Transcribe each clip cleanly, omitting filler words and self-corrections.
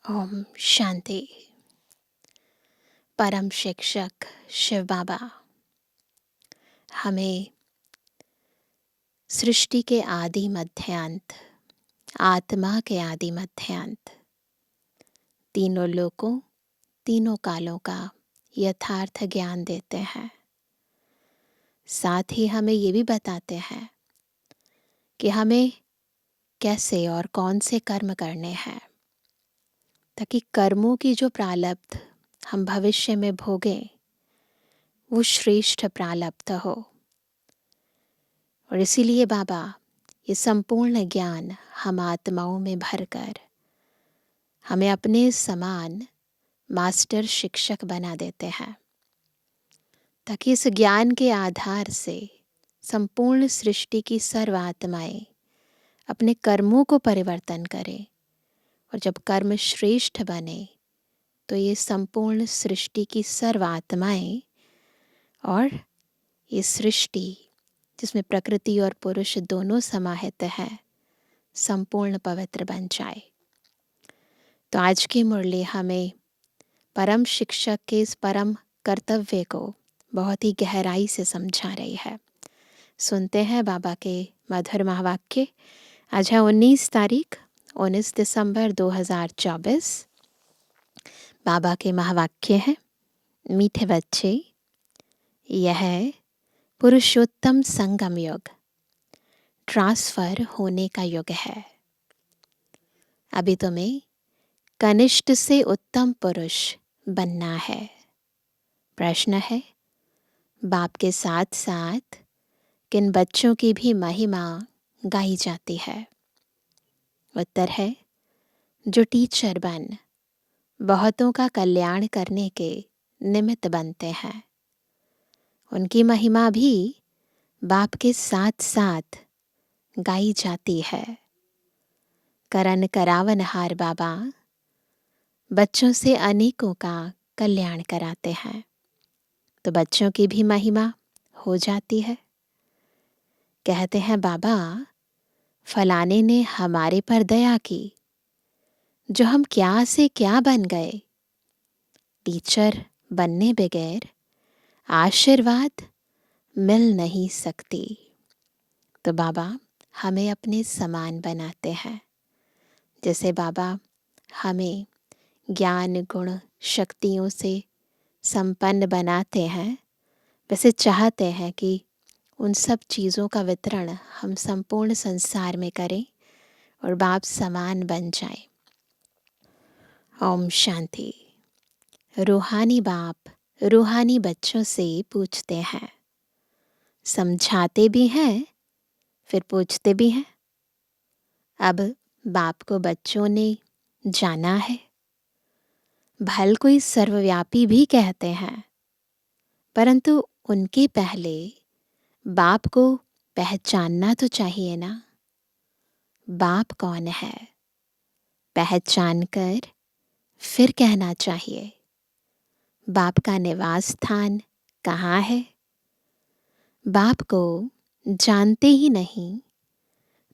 ओम शांति। परम शिक्षक शिव बाबा हमें सृष्टि के आदि मध्यांत, आत्मा के आदि मध्यांत, तीनों लोकों, तीनों कालों का यथार्थ ज्ञान देते हैं। साथ ही हमें ये भी बताते हैं कि हमें कैसे और कौन से कर्म करने हैं, ताकि कर्मों की जो प्रारब्ध हम भविष्य में भोगें वो श्रेष्ठ प्रारब्ध हो। और इसीलिए बाबा ये संपूर्ण ज्ञान हम आत्माओं में भरकर हमें अपने समान मास्टर शिक्षक बना देते हैं, ताकि इस ज्ञान के आधार से संपूर्ण सृष्टि की सर्व आत्माएं अपने कर्मों को परिवर्तन करें। और जब कर्म श्रेष्ठ बने तो ये संपूर्ण सृष्टि की सर्व आत्माएं और ये सृष्टि जिसमें प्रकृति और पुरुष दोनों समाहित हैं संपूर्ण पवित्र बन जाए। तो आज की मुरली हमें परम शिक्षक के इस परम कर्तव्य को बहुत ही गहराई से समझा रही है। सुनते हैं बाबा के मधुर महावाक्य। आज है 19 तारीख, 19 दिसंबर 2024। बाबा के महावाक्य हैं, मीठे बच्चे, यह है पुरुषोत्तम संगम युग, ट्रांसफर होने का युग है। अभी तुम्हें कनिष्ठ से उत्तम पुरुष बनना है। प्रश्न है, बाप के साथ साथ किन बच्चों की भी महिमा गाई जाती है? उत्तर है, जो टीचर बन बहुतों का कल्याण करने के निमित्त बनते हैं, उनकी महिमा भी बाप के साथ साथ गाई जाती है। करन करावनहार बाबा बच्चों से अनेकों का कल्याण कराते हैं, तो बच्चों की भी महिमा हो जाती है। कहते हैं, बाबा फलाने ने हमारे पर दया की, जो हम क्या से क्या बन गए। टीचर बनने बगैर आशीर्वाद मिल नहीं सकती। तो बाबा हमें अपने समान बनाते हैं। जैसे बाबा हमें ज्ञान गुण शक्तियों से संपन्न बनाते हैं, वैसे चाहते हैं कि उन सब चीज़ों का वितरण हम संपूर्ण संसार में करें और बाप समान बन जाए। ओम शांति। रूहानी बाप रूहानी बच्चों से पूछते हैं, समझाते भी हैं फिर पूछते भी हैं। अब बाप को बच्चों ने जाना है, भल कोई सर्वव्यापी भी कहते हैं, परंतु उनके पहले बाप को पहचानना तो चाहिए ना। बाप कौन है, पहचान कर फिर कहना चाहिए। बाप का निवास स्थान कहाँ है? बाप को जानते ही नहीं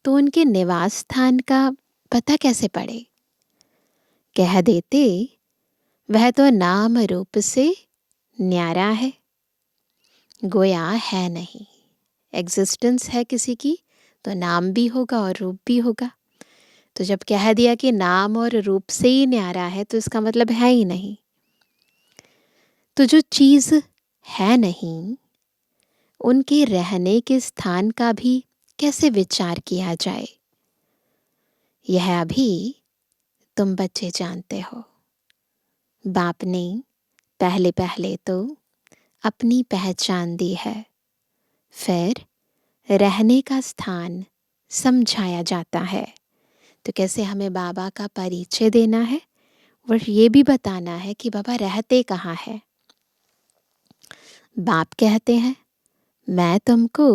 तो उनके निवास स्थान का पता कैसे पड़े? कह देते वह तो नाम रूप से न्यारा है, गोया है नहीं। एग्जिस्टेंस है किसी की तो नाम भी होगा और रूप भी होगा। तो जब कह दिया कि नाम और रूप से ही न्यारा है तो इसका मतलब है ही नहीं। तो जो चीज़ है नहीं उनके रहने के स्थान का भी कैसे विचार किया जाए? यह अभी तुम बच्चे जानते हो। बाप ने पहले पहले तो अपनी पहचान दी है, फिर रहने का स्थान समझाया जाता है। तो कैसे हमें बाबा का परिचय देना है और ये भी बताना है कि बाबा रहते कहाँ है। बाप कहते हैं, मैं तुमको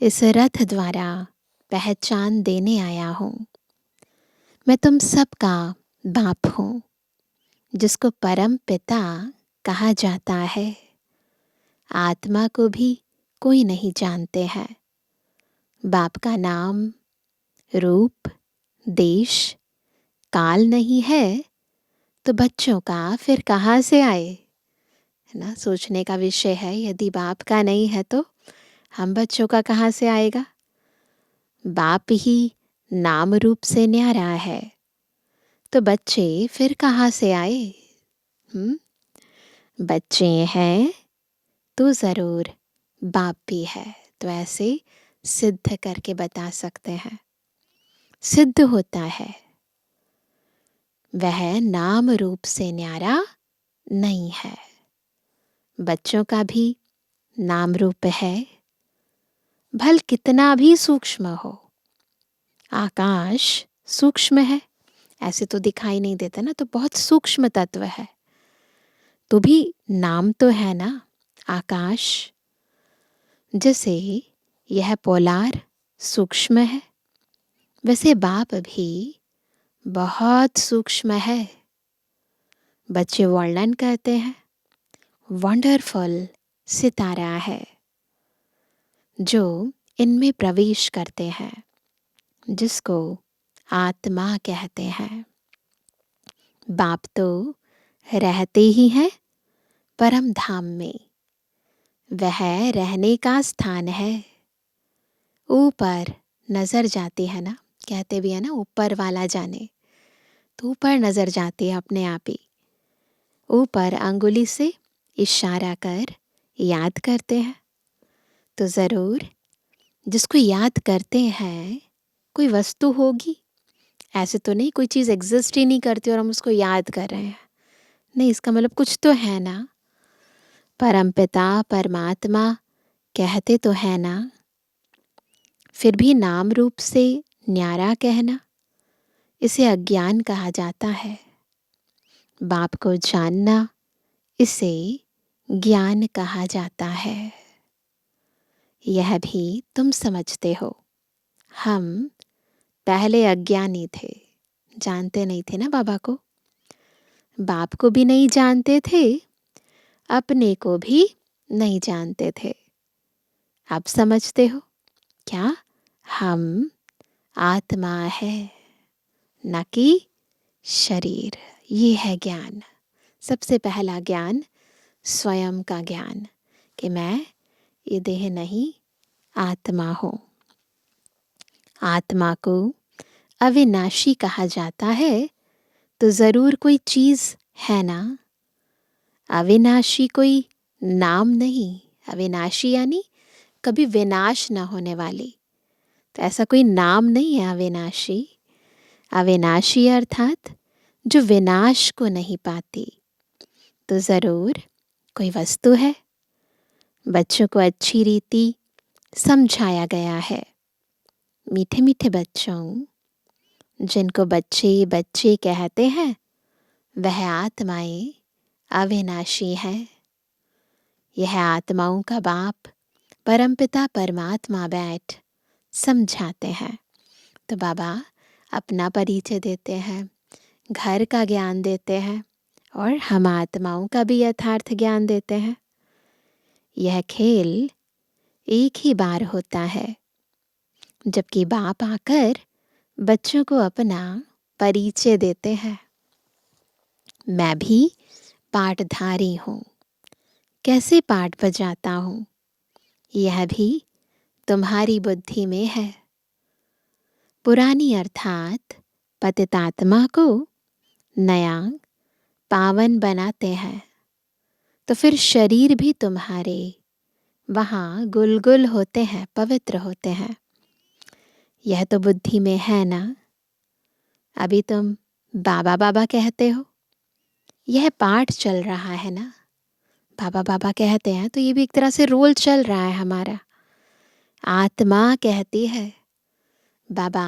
इस रथ द्वारा पहचान देने आया हूँ। मैं तुम सबका बाप हूँ, जिसको परम पिता कहा जाता है। आत्मा को भी कोई नहीं जानते हैं। बाप का नाम, रूप, देश, काल नहीं है तो बच्चों का फिर कहाँ से आए, है ना? सोचने का विषय है। यदि बाप का नहीं है तो हम बच्चों का कहाँ से आएगा? बाप ही नाम रूप से न्यारा है, तो बच्चे फिर कहाँ से आए? हम्म बच्चे हैं तो ज़रूर बाप भी है। तो ऐसे सिद्ध करके बता सकते हैं। सिद्ध होता है वह नाम रूप से न्यारा नहीं है। बच्चों का भी नाम रूप है, भल कितना भी सूक्ष्म हो। आकाश सूक्ष्म है, ऐसे तो दिखाई नहीं देता ना, तो बहुत सूक्ष्म तत्व है, तो भी नाम तो है ना, आकाश। जैसे यह पोलार सूक्ष्म है, वैसे बाप भी बहुत सूक्ष्म है। बच्चे वर्णन करते हैं, वंडरफुल सितारा है जो इनमें प्रवेश करते हैं, जिसको आत्मा कहते हैं। बाप तो रहते ही हैं परम धाम में, वह रहने का स्थान है। ऊपर नजर जाती है ना, कहते भी है ना, ऊपर वाला जाने, तो ऊपर नजर जाती है अपने आप ही। ऊपर अंगुली से इशारा कर याद करते हैं, तो ज़रूर जिसको याद करते हैं कोई वस्तु होगी। ऐसे तो नहीं कोई चीज़ एग्जिस्ट ही नहीं करती और हम उसको याद कर रहे हैं, नहीं, इसका मतलब कुछ तो है ना। परमपिता परमात्मा कहते तो है ना, फिर भी नाम रूप से न्यारा कहना, इसे अज्ञान कहा जाता है। बाप को जानना, इसे ज्ञान कहा जाता है। यह भी तुम समझते हो। हम पहले अज्ञानी थे, जानते नहीं थे ना बाबा को, बाप को भी नहीं जानते थे, अपने को भी नहीं जानते थे। अब समझते हो क्या? हम आत्मा है, न कि शरीर। ये है ज्ञान। सबसे पहला ज्ञान स्वयं का ज्ञान, कि मैं ये देह नहीं, आत्मा हूँ। आत्मा को अविनाशी कहा जाता है, तो ज़रूर कोई चीज़ है ना। अविनाशी कोई नाम नहीं, अविनाशी यानी कभी विनाश न होने वाली, तो ऐसा कोई नाम नहीं है अविनाशी। अविनाशी अर्थात जो विनाश को नहीं पाती, तो ज़रूर कोई वस्तु है। बच्चों को अच्छी रीति समझाया गया है। मीठे मीठे बच्चों, जिनको बच्चे बच्चे कहते हैं, वह आत्माएं अविनाशी हैं। यह आत्माओं का बाप परमपिता परमात्मा बैठ समझाते हैं। तो बाबा अपना परिचय देते हैं, घर का ज्ञान देते हैं, और हम आत्माओं का भी यथार्थ ज्ञान देते हैं। यह खेल एक ही बार होता है, जबकि बाप आकर बच्चों को अपना परिचय देते हैं। मैं भी पाठधारी हूँ, कैसे पाठ बजाता हूँ, यह भी तुम्हारी बुद्धि में है। पुरानी अर्थात पतितात्मा को नया पावन बनाते हैं, तो फिर शरीर भी तुम्हारे वहाँ गुलगुल होते हैं, पवित्र होते हैं। यह तो बुद्धि में है ना। अभी तुम बाबा बाबा कहते हो, यह पाठ चल रहा है ना, बाबा बाबा कहते हैं, तो ये भी एक तरह से रोल चल रहा है हमारा। आत्मा कहती है बाबा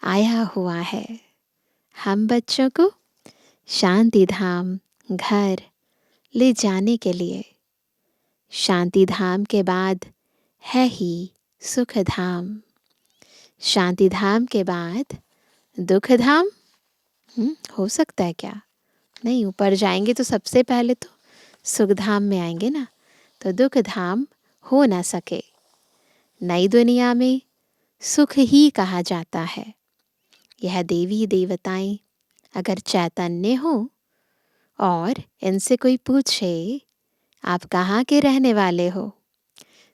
आया हुआ है हम बच्चों को शांति धाम घर ले जाने के लिए। शांति धाम के बाद है ही सुख धाम, शांति धाम के बाद दुख धाम हो सकता है क्या? नहीं, ऊपर जाएंगे तो सबसे पहले तो सुख धाम में आएंगे ना, तो दुख धाम हो ना सके। नई दुनिया में सुख ही कहा जाता है। यह देवी देवताएं अगर चैतन्य हो और इनसे कोई पूछे आप कहाँ के रहने वाले हो,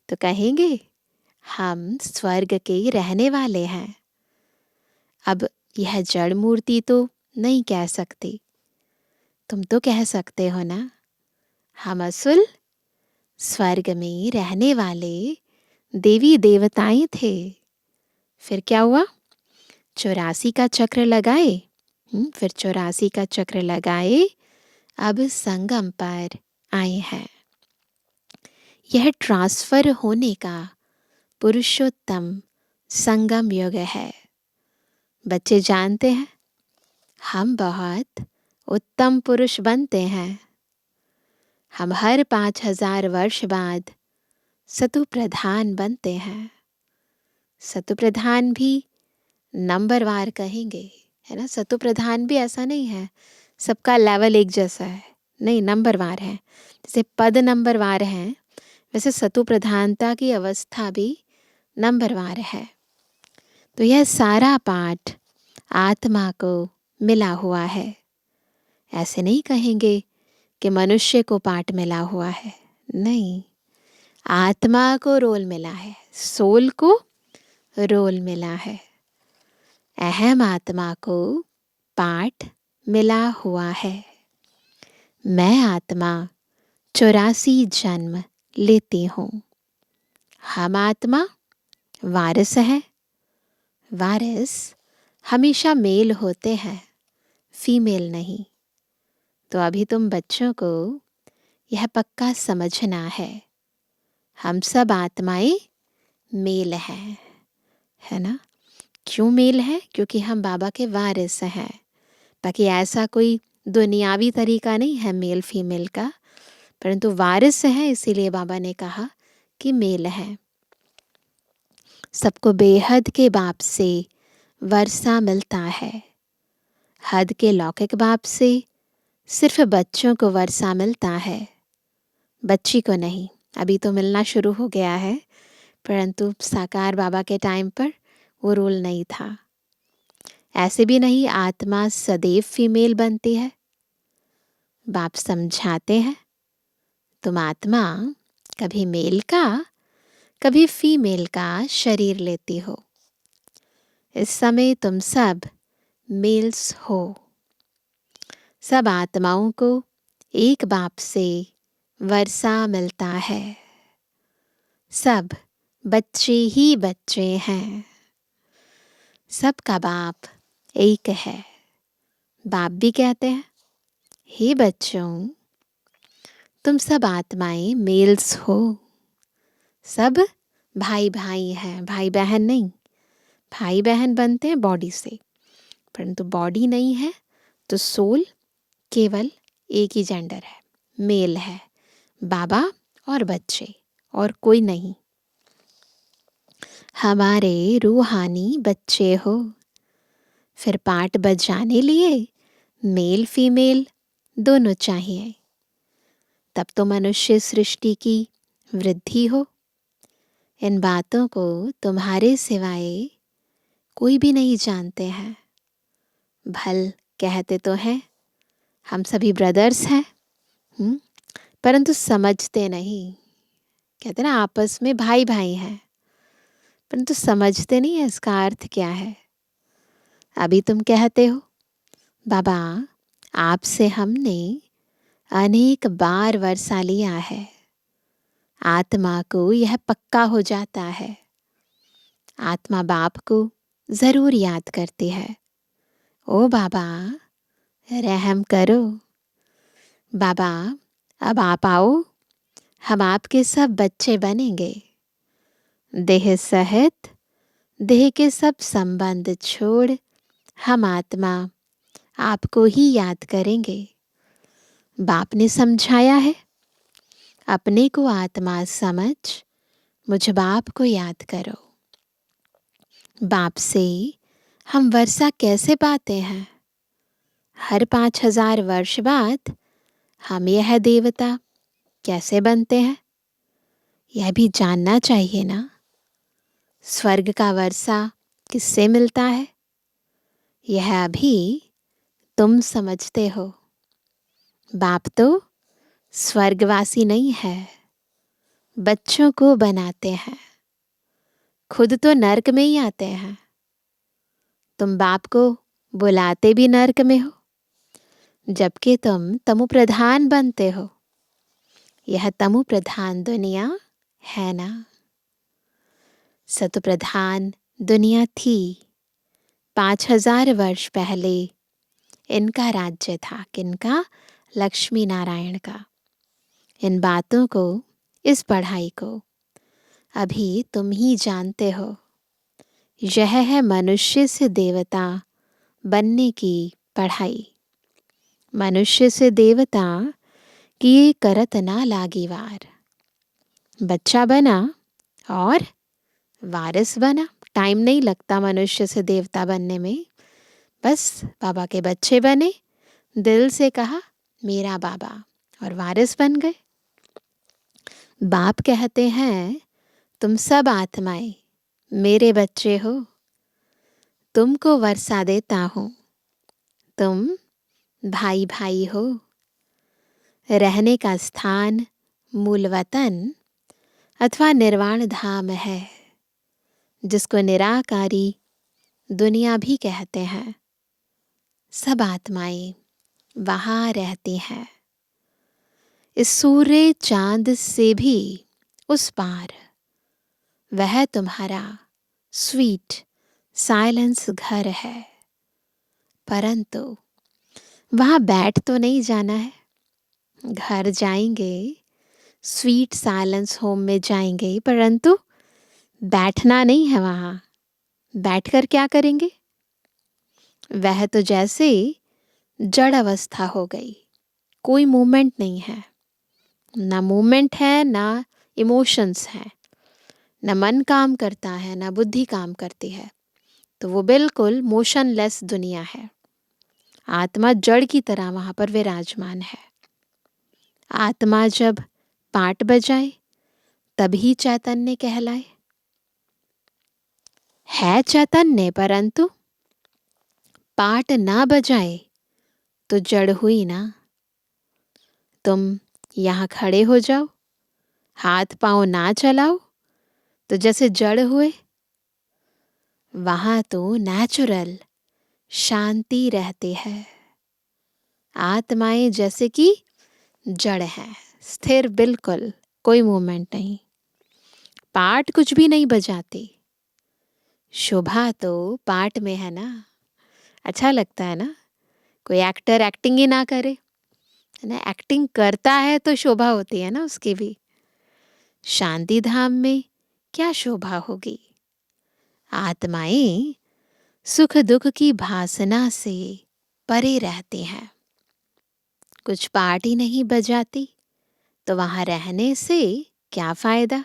तो कहेंगे हम स्वर्ग के रहने वाले हैं। अब यह जड़ मूर्ति तो नहीं कह सकती, तुम तो कह सकते हो ना, हम असल स्वर्ग में रहने वाले देवी देवताएं थे। फिर क्या हुआ, 84 का चक्र लगाए, फिर 84 का चक्र लगाए, अब संगम पर आए हैं। यह ट्रांसफर होने का पुरुषोत्तम संगम युग है। बच्चे जानते हैं हम बहुत उत्तम पुरुष बनते हैं। हम हर 5000 वर्ष बाद सतु प्रधान बनते हैं। सतु प्रधान भी नंबरवार कहेंगे, है ना। सतु प्रधान भी ऐसा नहीं है सबका लेवल एक जैसा है, नहीं, नंबरवार है। जैसे पद नंबरवार हैं, वैसे सतु प्रधानता की अवस्था भी नंबरवार है। तो यह सारा पाठ आत्मा को मिला हुआ है। ऐसे नहीं कहेंगे कि मनुष्य को पाठ मिला हुआ है, नहीं, आत्मा को रोल मिला है, सोल को रोल मिला है। अहम आत्मा को पाठ मिला हुआ है। मैं आत्मा 84 जन्म लेती हूँ। हम आत्मा वारिस है। वारिस हमेशा मेल होते हैं, फीमेल नहीं। तो अभी तुम बच्चों को यह पक्का समझना है, हम सब आत्माएं मेल हैं, है ना। क्यों मेल है, क्योंकि हम बाबा के वारिस हैं। बाकी ऐसा कोई दुनियावी तरीका नहीं है मेल फीमेल का, परंतु वारिस है, इसीलिए बाबा ने कहा कि मेल है। सबको बेहद के बाप से वर्षा मिलता है। हद के लौकिक बाप से सिर्फ बच्चों को वर्षा मिलता है, बच्ची को नहीं। अभी तो मिलना शुरू हो गया है, परंतु साकार बाबा के टाइम पर वो रूल नहीं था। ऐसे भी नहीं आत्मा सदैव फीमेल बनती है। बाप समझाते हैं तुम आत्मा कभी मेल का कभी फीमेल का शरीर लेती हो। इस समय तुम सब मेल्स हो। सब आत्माओं को एक बाप से वर्षा मिलता है। सब बच्चे ही बच्चे हैं। सबका बाप एक है। बाप भी कहते हैं हे बच्चों, तुम सब आत्माएं मेल्स हो। सब भाई भाई हैं, भाई बहन नहीं। भाई बहन बनते हैं बॉडी से, परंतु बॉडी नहीं है तो सोल केवल एक ही जेंडर है, मेल है, बाबा और बच्चे, और कोई नहीं। हमारे रूहानी बच्चे हो। फिर पाठ बजाने लिए मेल फीमेल दोनों चाहिए, तब तो मनुष्य सृष्टि की वृद्धि हो। इन बातों को तुम्हारे सिवाय कोई भी नहीं जानते हैं। भल कहते तो हैं हम सभी ब्रदर्स हैं, परंतु समझते नहीं। कहते ना आपस में भाई भाई हैं, परंतु समझते नहीं है इसका अर्थ क्या है। अभी तुम कहते हो बाबा आपसे हमने अनेक बार वर्षा लिया है। आत्मा को यह पक्का हो जाता है। आत्मा बाप को जरूर याद करती है, ओ बाबा रहम करो। बाबा अब आप आओ, हम आपके सब बच्चे बनेंगे। देह सहित देह के सब संबंध छोड़ हम आत्मा आपको ही याद करेंगे। बाप ने समझाया है, अपने को आत्मा समझ मुझ बाप को याद करो। बाप से हम वर्षा कैसे पाते हैं? हर 5000 वर्ष बाद हम यह देवता कैसे बनते हैं, यह भी जानना चाहिए ना। स्वर्ग का वर्षा किससे मिलता है, यह अभी तुम समझते हो। बाप तो स्वर्गवासी नहीं है, बच्चों को बनाते हैं। खुद तो नर्क में ही आते हैं। तुम बाप को बुलाते भी नर्क में हो, जबकि तुम तमु प्रधान बनते हो। यह तमु प्रधान दुनिया है ना। सतु प्रधान दुनिया थी। 5000 वर्ष पहले इनका राज्य था। किनका? लक्ष्मी नारायण का। इन बातों को, इस पढ़ाई को अभी तुम ही जानते हो। यह है मनुष्य से देवता बनने की पढ़ाई। मनुष्य से देवता की करत ना लागी वार। बच्चा बना और वारिस बना। टाइम नहीं लगता मनुष्य से देवता बनने में। बस बाबा के बच्चे बने, दिल से कहा मेरा बाबा, और वारिस बन गए। बाप कहते हैं तुम सब आत्माएं मेरे बच्चे हो, तुमको वर्षा देता हूँ। तुम भाई भाई हो। रहने का स्थान मूल वतन अथवा निर्वाण धाम है, जिसको निराकारी दुनिया भी कहते हैं। सब आत्माएं वहाँ रहती हैं। इस सूर्य चांद से भी उस पार वह तुम्हारा स्वीट साइलेंस घर है। परंतु वहाँ बैठ तो नहीं जाना है। घर जाएंगे, स्वीट साइलेंस होम में जाएंगे, परंतु बैठना नहीं है वहाँ। बैठकर क्या करेंगे? वह तो जैसे जड़ अवस्था हो गई। कोई मूवमेंट नहीं है। ना मूवमेंट है, ना इमोशंस हैं, न मन काम करता है, न बुद्धि काम करती है। तो वो बिल्कुल मोशनलेस दुनिया है। आत्मा जड़ की तरह वहाँ पर विराजमान है। आत्मा जब पाट बजाए तभी चैतन्य कहलाए। है चैतन्य, परंतु पाट ना बजाए तो जड़ हुई ना। तुम यहाँ खड़े हो जाओ, हाथ पांव ना चलाओ तो जैसे जड़ हुए। वहाँ तो नेचुरल शांति रहती है। आत्माएं जैसे कि जड़ है, स्थिर, बिल्कुल कोई मूवमेंट नहीं। पाठ कुछ भी नहीं बजाती। शोभा तो पाठ में है ना। अच्छा लगता है ना। कोई एक्टर एक्टिंग ही ना करे, है ना। एक्टिंग करता है तो शोभा होती है ना उसकी भी। शांति धाम में क्या शोभा होगी। आत्माएं सुख दुख की भासना से परे रहती हैं। कुछ पाठ ही नहीं बजाती तो वहां रहने से क्या फायदा।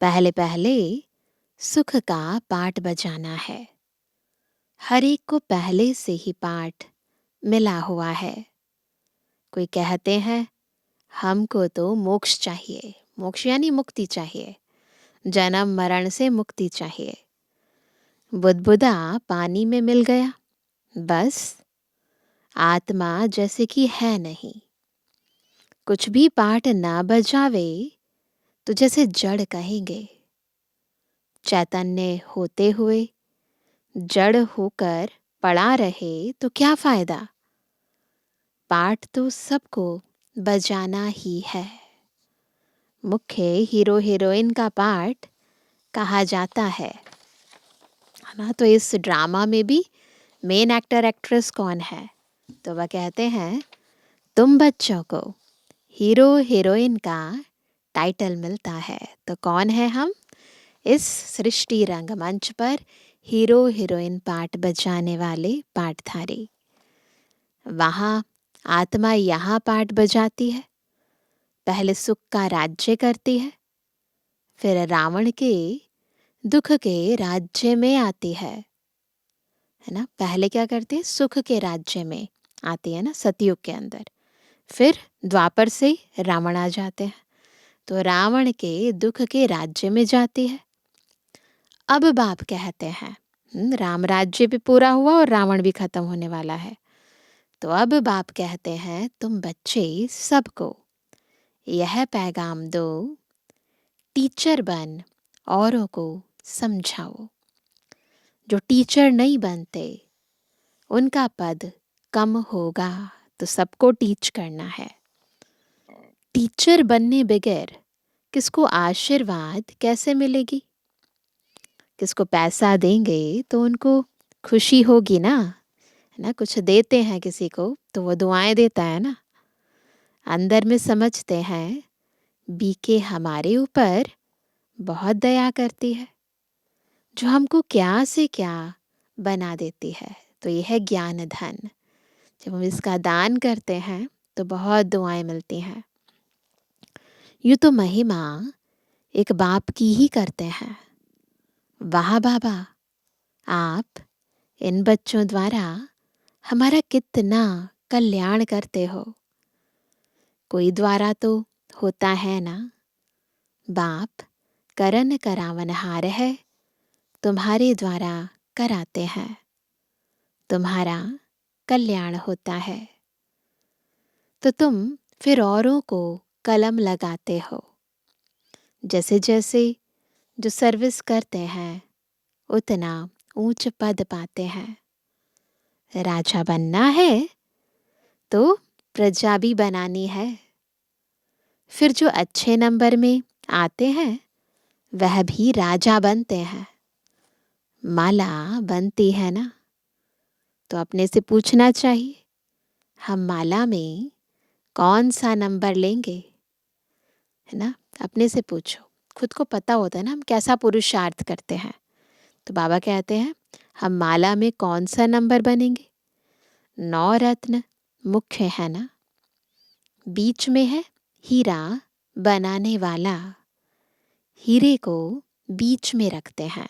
पहले पहले सुख का पाठ बजाना है। हर एक को पहले से ही पाठ मिला हुआ है। कोई कहते हैं हमको तो मोक्ष चाहिए। मोक्ष यानी मुक्ति चाहिए, जन्म मरण से मुक्ति चाहिए। बुदबुदा पानी में मिल गया, बस आत्मा जैसे कि है नहीं। कुछ भी पाठ ना बजावे तो जैसे जड़ कहेंगे। चैतन्य होते हुए जड़ होकर पड़ा रहे तो क्या फायदा। पाठ तो सबको बजाना ही है। मुख्य हीरो हीरोइन का पार्ट कहा जाता है ना। तो इस ड्रामा में भी मेन एक्टर एक्ट्रेस कौन है? तो वह कहते हैं तुम बच्चों को हीरो हीरोइन का टाइटल मिलता है। तो कौन है हम? इस सृष्टि रंगमंच पर हीरो हीरोइन पार्ट बजाने वाले पाठधारी। वहाँ आत्मा यहाँ पार्ट बजाती है। पहले सुख का राज्य करती है, फिर रावण के दुख के राज्य में आती है ना। पहले क्या करती है? सुख के राज्य में आती है ना, सतयुग के अंदर। फिर द्वापर से रावण आ जाते हैं, तो रावण के दुख के राज्य में जाती है। अब बाप कहते हैं राम राज्य भी पूरा हुआ और रावण भी खत्म होने वाला है। तो अब बाप कहते हैं, तुम बच्चे सबको यह पैगाम दो, टीचर बन औरों को समझाओ। जो टीचर नहीं बनते उनका पद कम होगा, तो सबको टीच करना है। टीचर बनने बगैर किसको आशीर्वाद कैसे मिलेगी? किसको पैसा देंगे तो उनको खुशी होगी ना, है ना? कुछ देते हैं किसी को तो वो दुआएं देता है ना। अंदर में समझते हैं बीके हमारे ऊपर बहुत दया करती है, जो हमको क्या से क्या बना देती है। तो यह है ज्ञान धन। जब हम इसका दान करते हैं तो बहुत दुआएं मिलती हैं। यूँ तो महिमा एक बाप की ही करते हैं। वाह बाबा, आप इन बच्चों द्वारा हमारा कितना कल्याण करते हो। कोई द्वारा तो होता है ना, बाप करन करावनहार है, तुम्हारे द्वारा कराते हैं, तुम्हारा कल्याण होता है। तो तुम फिर औरों को कलम लगाते हो। जैसे जैसे जो सर्विस करते हैं उतना ऊंच पद पाते हैं। राजा बनना है तो प्रजा भी बनानी है। फिर जो अच्छे नंबर में आते हैं वह भी राजा बनते हैं। माला बनती है ना, तो अपने से पूछना चाहिए, हम माला में कौन सा नंबर लेंगे, है ना? अपने से पूछो। खुद को पता होता है ना हम कैसा पुरुषार्थ करते हैं। तो बाबा कहते हैं हम माला में कौन सा नंबर बनेंगे? 9 रत्न मुख्य है ना, बीच में है हीरा बनाने वाला। हीरे को बीच में रखते हैं।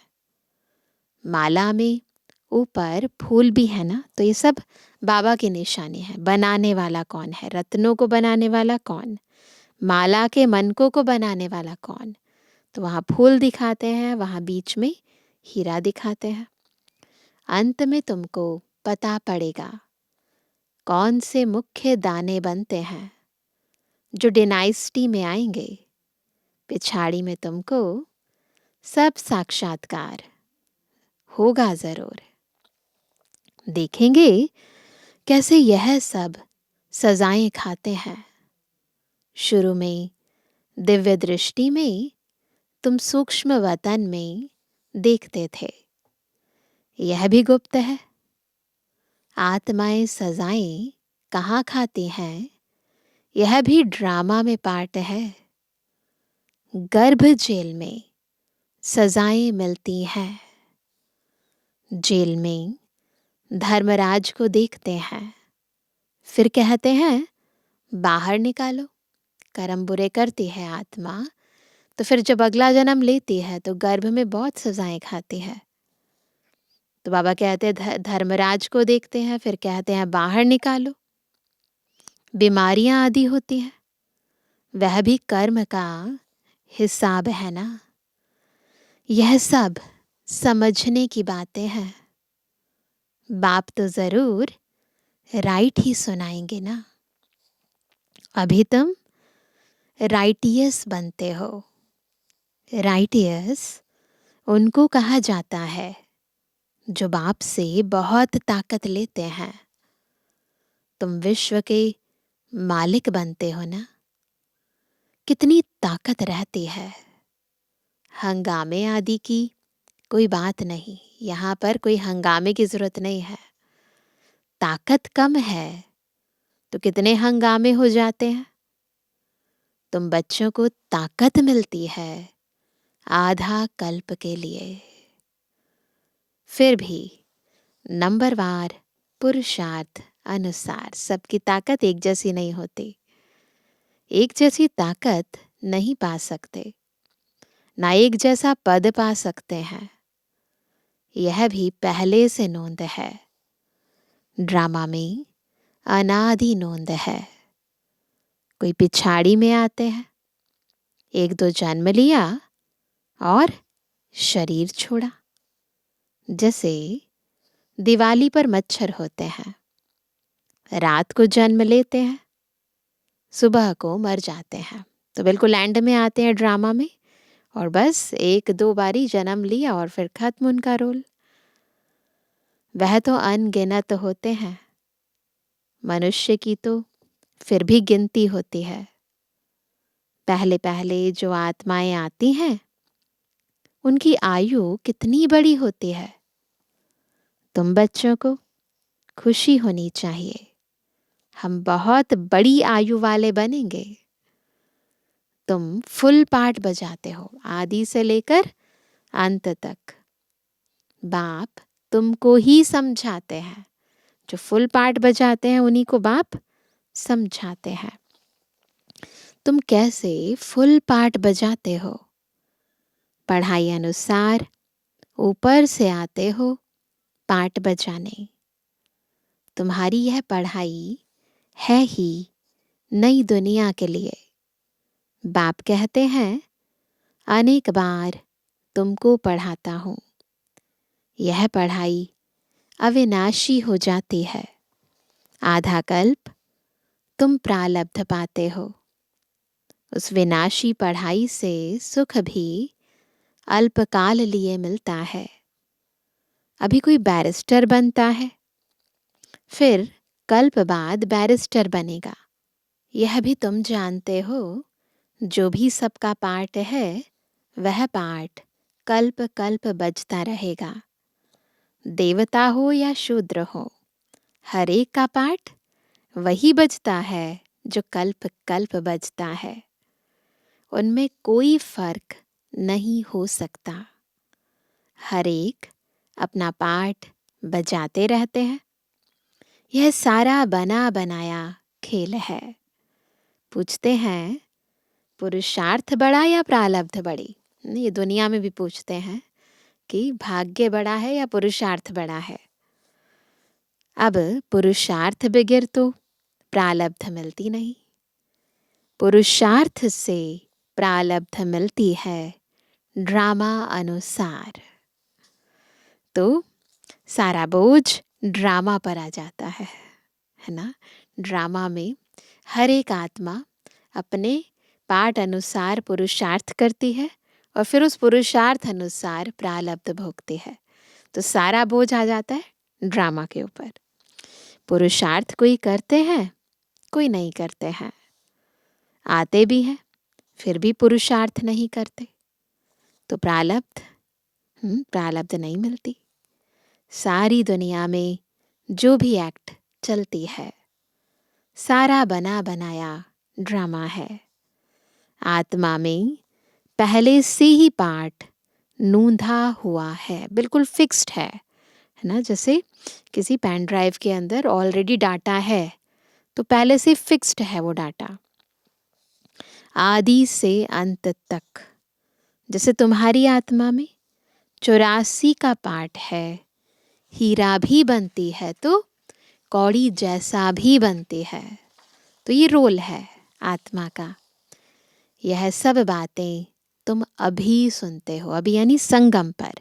माला में ऊपर फूल भी है ना, तो ये सब बाबा की निशानी है। बनाने वाला कौन है? रत्नों को बनाने वाला कौन? माला के मनकों को बनाने वाला कौन? तो वहाँ फूल दिखाते हैं, वहाँ बीच में हीरा दिखाते हैं। अंत में तुमको पता पड़ेगा कौन से मुख्य दाने बनते हैं जो डायनेस्टी में आएंगे। पिछाड़ी में तुमको सब साक्षात्कार होगा जरूर। देखेंगे कैसे यह सब सजाएं खाते हैं। शुरू में दिव्य दृष्टि में तुम सूक्ष्म वतन में देखते थे, यह भी गुप्त है। आत्माएं सजाएं कहाँ खाती हैं, यह भी ड्रामा में पार्ट है। गर्भ जेल में सजाएं मिलती हैं। जेल में धर्मराज को देखते हैं, फिर कहते हैं बाहर निकालो। कर्म बुरे करती है आत्मा, तो फिर जब अगला जन्म लेती है तो गर्भ में बहुत सजाएं खाती है। तो बाबा कहते हैं धर्मराज को देखते हैं, फिर कहते हैं बाहर निकालो। बीमारियां आदि होती हैं, वह भी कर्म का हिसाब है ना। यह सब समझने की बातें हैं। बाप तो जरूर राइट ही सुनाएंगे ना। अभी तुम राइटियस बनते हो। राइटियस उनको कहा जाता है जो बाप से बहुत ताकत लेते हैं। तुम विश्व के मालिक बनते हो ना। कितनी ताकत रहती है। हंगामे आदि की कोई बात नहीं, यहाँ पर कोई हंगामे की जरूरत नहीं है। ताकत कम है तो कितने हंगामे हो जाते हैं। तुम बच्चों को ताकत मिलती है आधा कल्प के लिए। फिर भी नंबरवार पुरुषार्थ अनुसार सबकी ताकत एक जैसी नहीं होती। एक जैसी ताकत नहीं पा सकते, ना एक जैसा पद पा सकते हैं। यह भी पहले से नोंद है। ड्रामा में अनादि नोंद है। कोई पिछाड़ी में आते हैं, एक दो जन्म लिया और शरीर छोड़ा। जैसे दिवाली पर मच्छर होते हैं, रात को जन्म लेते हैं, सुबह को मर जाते हैं। तो बिल्कुल एंड में आते हैं ड्रामा में, और बस एक दो बारी जन्म लिया और फिर खत्म उनका रोल। वह तो अनगिनत होते हैं, मनुष्य की तो फिर भी गिनती होती है। पहले पहले जो आत्माएं आती हैं, उनकी आयु कितनी बड़ी होती है। तुम बच्चों को खुशी होनी चाहिए, हम बहुत बड़ी आयु वाले बनेंगे। तुम फुल पार्ट बजाते हो आदि से लेकर अंत तक। बाप तुमको ही समझाते हैं, जो फुल पार्ट बजाते हैं उन्हीं को बाप समझाते हैं। तुम कैसे फुल पार्ट बजाते हो? पढ़ाई अनुसार ऊपर से आते हो पार्ट बजाने। तुम्हारी यह पढ़ाई है ही नई दुनिया के लिए। बाप कहते हैं, अनेक बार तुमको पढ़ाता हूँ। यह पढ़ाई अविनाशी हो जाती है। आधा कल्प तुम प्रालब्ध पाते हो। उस विनाशी पढ़ाई से सुख भी अल्पकाल लिए मिलता है। अभी कोई बैरिस्टर बनता है, फिर कल्प बाद बैरिस्टर बनेगा। यह भी तुम जानते हो, जो भी सबका पार्ट है वह पार्ट कल्प कल्प बजता रहेगा। देवता हो या शूद्र हो, हर एक का पार्ट वही बजता है जो कल्प कल्प बजता है। उनमें कोई फर्क नहीं हो सकता। हर एक अपना पार्ट बजाते रहते हैं। यह सारा बना बनाया खेल है। पूछते हैं, पुरुषार्थ बड़ा या प्रारब्ध बड़ी? ये दुनिया में भी पूछते हैं कि भाग्य बड़ा है या पुरुषार्थ बड़ा है। अब पुरुषार्थ बगैर तो प्रारब्ध मिलती नहीं। पुरुषार्थ से प्रारब्ध मिलती है ड्रामा अनुसार। तो सारा बोझ ड्रामा पर आ जाता है ना। ड्रामा में हर एक आत्मा अपने पाठ अनुसार पुरुषार्थ करती है और फिर उस पुरुषार्थ अनुसार प्रारब्ध भोगती है। तो सारा बोझ आ जाता है ड्रामा के ऊपर। पुरुषार्थ कोई करते हैं, कोई नहीं करते हैं। आते भी हैं, फिर भी पुरुषार्थ नहीं करते। तो प्रारब्ध नहीं मिलती। सारी दुनिया में जो भी एक्ट चलती है, सारा बना बनाया ड्रामा है। आत्मा में पहले से ही पार्ट नूंधा हुआ है, बिल्कुल फिक्स्ड है ना। जैसे किसी पेन ड्राइव के अंदर ऑलरेडी डाटा है, तो पहले से फिक्स्ड है वो डाटा आदि से अंत तक। जैसे तुम्हारी आत्मा में 84 का पार्ट है, हीरा भी बनती है तो कौड़ी जैसा भी बनती है। तो ये रोल है आत्मा का। यह सब बातें तुम अभी सुनते हो, अभी यानी संगम पर,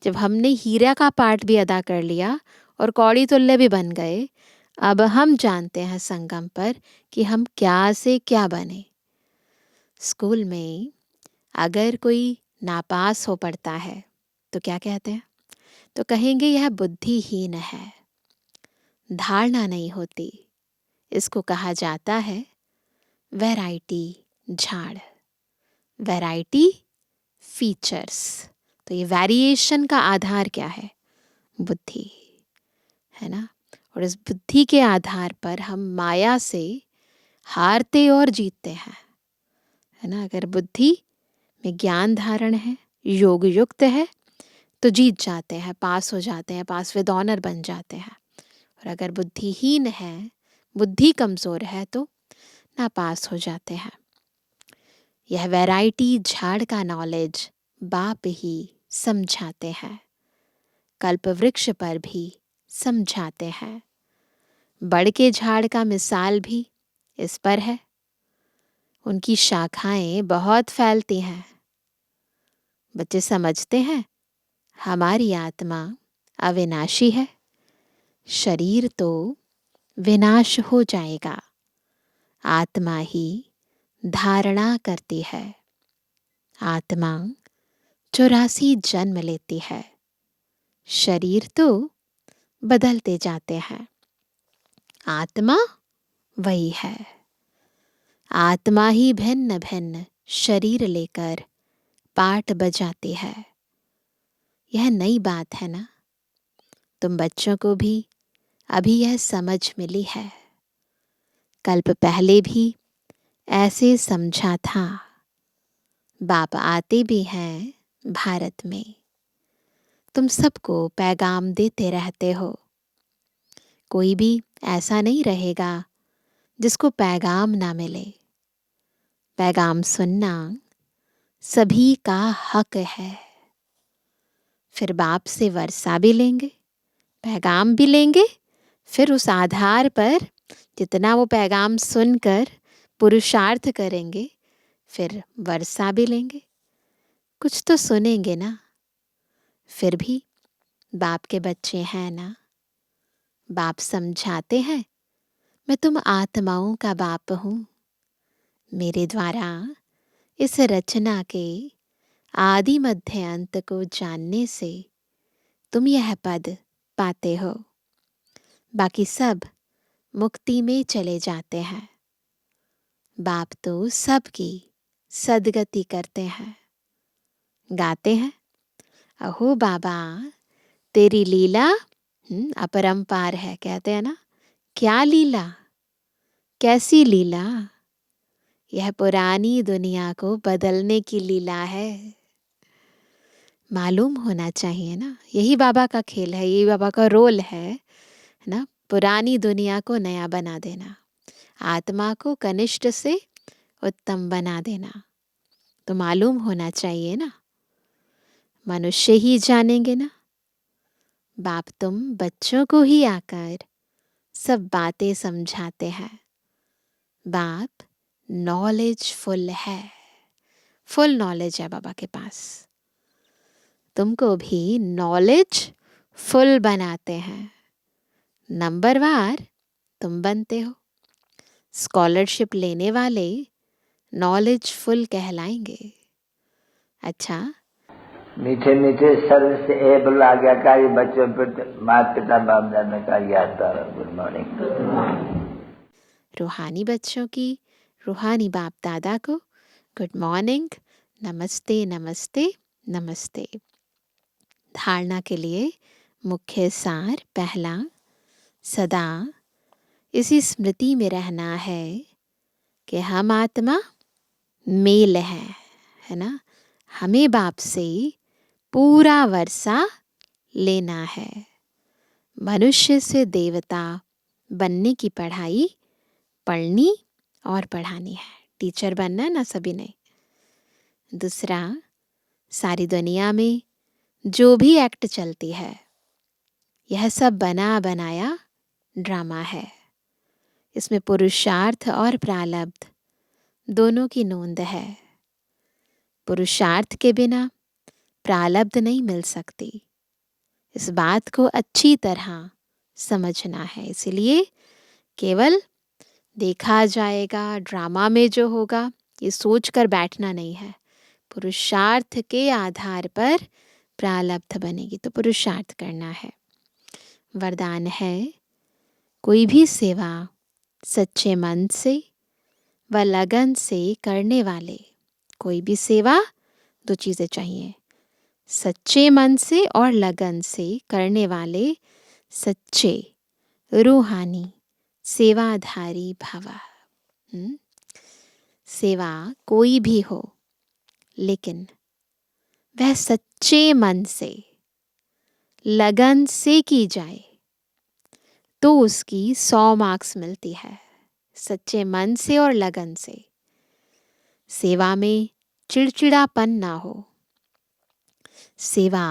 जब हमने हीरा का पार्ट भी अदा कर लिया और कौड़ी तुल्य भी बन गए। अब हम जानते हैं संगम पर कि हम क्या से क्या बने। स्कूल में अगर कोई नापास हो पड़ता है तो क्या कहते हैं? तो कहेंगे यह बुद्धिहीन है, धारणा नहीं होती। इसको कहा जाता है वैरायटी झाड़, वैरायटी फीचर्स। तो ये वेरिएशन का आधार क्या है? बुद्धि है ना। और इस बुद्धि के आधार पर हम माया से हारते और जीतते हैं, है ना। अगर बुद्धि में ज्ञान धारण है, योग युक्त है, तो जीत जाते हैं, पास हो जाते हैं, पास विद ऑनर बन जाते हैं। और अगर बुद्धिहीन है, बुद्धि कमज़ोर है, तो नापास हो जाते हैं। यह वैरायटी झाड़ का नॉलेज बाप ही समझाते हैं, कल्प वृक्ष पर भी समझाते हैं। बड़ के झाड़ का मिसाल भी इस पर है। उनकी शाखाएं बहुत फैलती हैं। बच्चे समझते हैं हमारी आत्मा अविनाशी है, शरीर तो विनाश हो जाएगा। आत्मा ही धारणा करती है। आत्मा 84 जन्म लेती है। शरीर तो बदलते जाते हैं, आत्मा वही है। आत्मा ही भिन्न भिन्न शरीर लेकर पाठ बजाती है। यह नई बात है ना। तुम बच्चों को भी अभी यह समझ मिली है। कल्प पहले भी ऐसे समझा था। बाप आते भी हैं भारत में। तुम सबको पैगाम देते रहते हो। कोई भी ऐसा नहीं रहेगा जिसको पैगाम ना मिले। पैगाम सुनना सभी का हक है। फिर बाप से वर्षा भी लेंगे, पैगाम भी लेंगे। फिर उस आधार पर जितना वो पैगाम सुनकर पुरुषार्थ करेंगे, फिर वर्षा भी लेंगे। कुछ तो सुनेंगे ना। फिर भी बाप के बच्चे हैं ना। बाप समझाते हैं, मैं तुम आत्माओं का बाप हूँ। मेरे द्वारा इस रचना के आदि मध्य अंत को जानने से तुम यह पद पाते हो। बाकी सब मुक्ति में चले जाते हैं। बाप तो सबकी सदगति करते हैं। गाते हैं, अहो बाबा तेरी लीला अपरंपार है। कहते हैं ना, क्या लीला, कैसी लीला। यह पुरानी दुनिया को बदलने की लीला है। मालूम होना चाहिए ना। यही बाबा का खेल है, यही बाबा का रोल है ना। पुरानी दुनिया को नया बना देना, आत्मा को कनिष्ठ से उत्तम बना देना। तो मालूम होना चाहिए ना। मनुष्य ही जानेंगे ना। बाप तुम बच्चों को ही आकर सब बातें समझाते हैं। बाप नॉलेजफुल है, फुल नॉलेज है बाबा के पास। तुमको भी नॉलेज फुल बनाते हैं। नंबरवार तुम बनते हो। स्कॉलरशिप लेने वाले नॉलेजफुल कहलाएंगे। अच्छा, मीठे मीठे सर से एबल आज्ञाकारी बच्चों पर माता पिता बाप दादा का याद था। Good morning. रूहानी बच्चों की रूहानी बाप दादा को गुड मॉर्निंग, नमस्ते नमस्ते नमस्ते। धारणा के लिए मुख्य सार पहला, सदा इसी स्मृति में रहना है कि हम आत्मा मेल है ना। हमें बाप से पूरा वर्षा लेना है। मनुष्य से देवता बनने की पढ़ाई पढ़नी और पढ़ानी है। टीचर बनना ना सभी ने। दूसरा, सारी दुनिया में जो भी एक्ट चलती है, यह सब बना बनाया ड्रामा है। इसमें पुरुषार्थ और प्रारब्ध दोनों की नोंद है। पुरुषार्थ के बिना प्रारब्ध नहीं मिल सकती। इस बात को अच्छी तरह समझना है। इसलिए केवल देखा जाएगा, ड्रामा में जो होगा, ये सोचकर बैठना नहीं है। पुरुषार्थ के आधार पर प्रारब्ध बनेगी, तो पुरुषार्थ करना है। वरदान है, कोई भी सेवा सच्चे मन से व लगन से करने वाले, कोई भी सेवा, दो चीज़ें चाहिए, सच्चे मन से और लगन से करने वाले सच्चे रूहानी सेवाधारी भव। सेवा कोई भी हो, लेकिन वह सच्चे मन से लगन से की जाए तो उसकी 100 मार्क्स मिलती है। सच्चे मन से और लगन से। सेवा में चिड़चिड़ापन ना हो। सेवा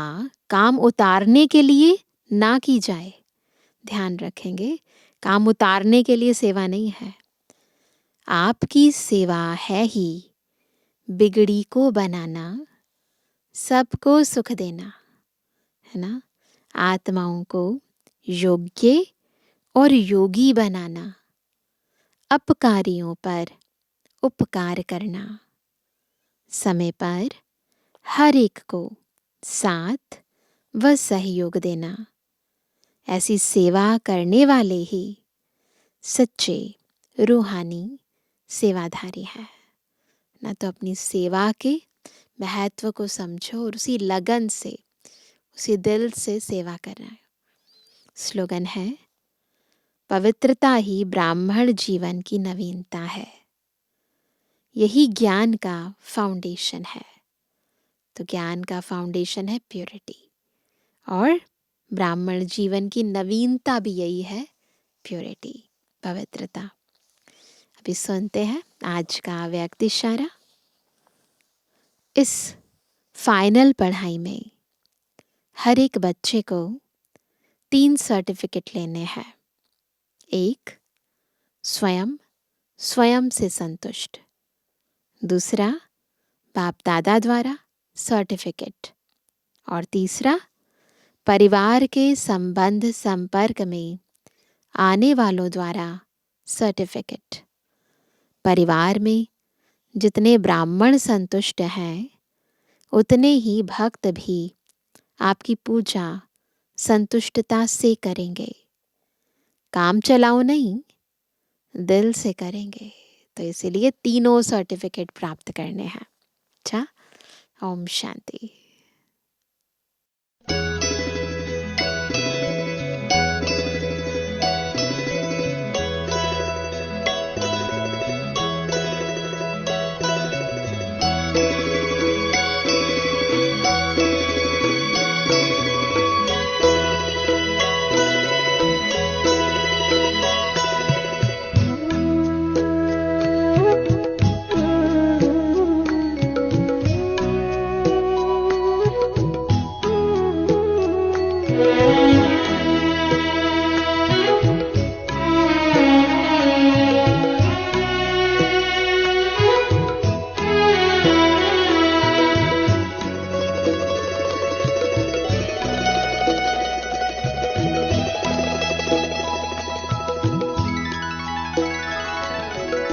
काम उतारने के लिए ना की जाए। ध्यान रखेंगे, काम उतारने के लिए सेवा नहीं है। आपकी सेवा है ही बिगड़ी को बनाना, सबको सुख देना, है ना। आत्माओं को योग्य और योगी बनाना, अपकारियों पर उपकार करना, समय पर हर एक को साथ व सहयोग देना, ऐसी सेवा करने वाले ही सच्चे रूहानी सेवाधारी हैं। ना तो अपनी सेवा के महत्व को समझो और उसी लगन से, उसी दिल से सेवा करना है। स्लोगन है, पवित्रता ही ब्राह्मण जीवन की नवीनता है। यही ज्ञान का फाउंडेशन है। तो ज्ञान का फाउंडेशन है प्योरिटी, और ब्राह्मण जीवन की नवीनता भी यही है, प्योरिटी, पवित्रता। अभी सुनते हैं आज का व्यक्ति इशारा। इस फाइनल पढ़ाई में हर एक बच्चे को 3 सर्टिफिकेट लेने हैं। एक, स्वयं से संतुष्ट। दूसरा, बाप दादा द्वारा सर्टिफिकेट। और तीसरा, परिवार के संबंध संपर्क में आने वालों द्वारा सर्टिफिकेट। परिवार में जितने ब्राह्मण संतुष्ट हैं, उतने ही भक्त भी आपकी पूजा संतुष्टता से करेंगे। काम चलाओ नहीं, दिल से करेंगे। तो इसीलिए 3 सर्टिफिकेट प्राप्त करने हैं। अच्छा, ओम शांति।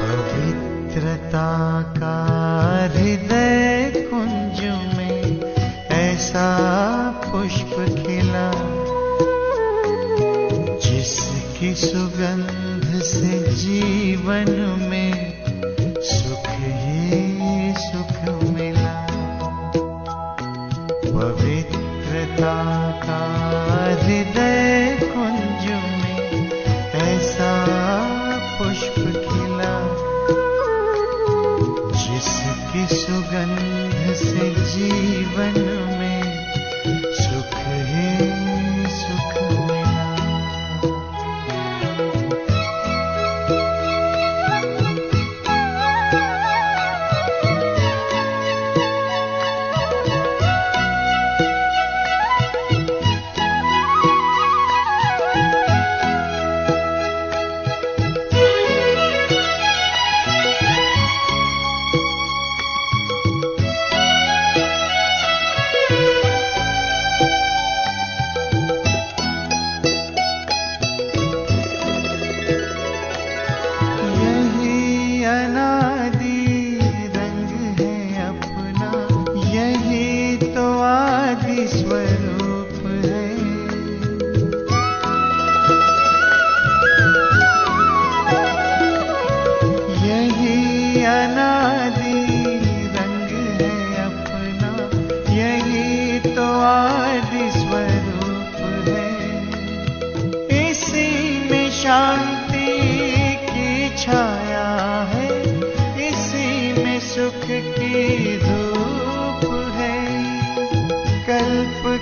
पवित्रता का हृदय कुंज में ऐसा पुष्प खिला, जिसकी सुगंध से जीवन में सुख ही सुख मिला। पवित्रता का हृदय कुंज में ऐसा पुष्प खिला, जिसकी सुगंध से जीवन में सुख ही सुख मिला।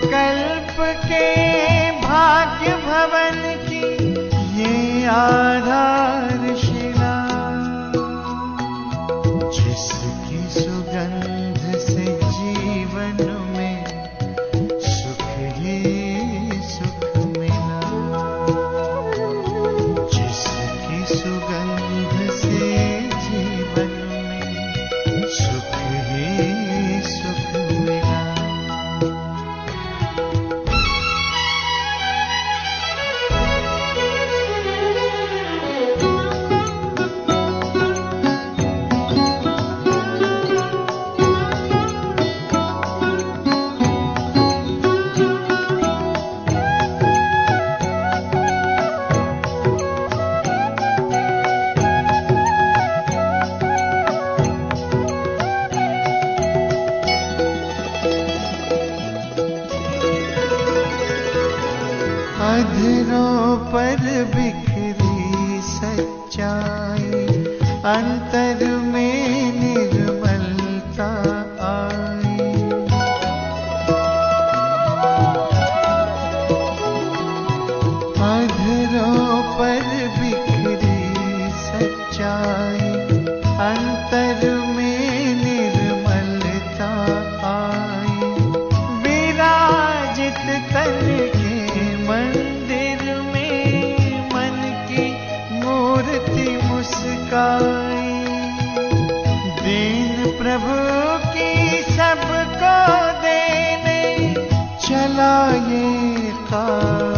कल्प के भाग्य भवन की ये आधारशिला, जिसकी सुगंध से जीवन में सुख ही सुख मिला, जिसकी सुगंध से जीवन में सुख ही सुख मिला। अधरों पर बिखरी सच्चाई, अंतर में निर्मलता आई। अधरों पर बिखरी सच्चाई, अंतर में निर्मलता आई। विराजित तन के मंदिर में मन की मूर्ति मुस्काई। दीन प्रभु की सबको देने चला ये काल।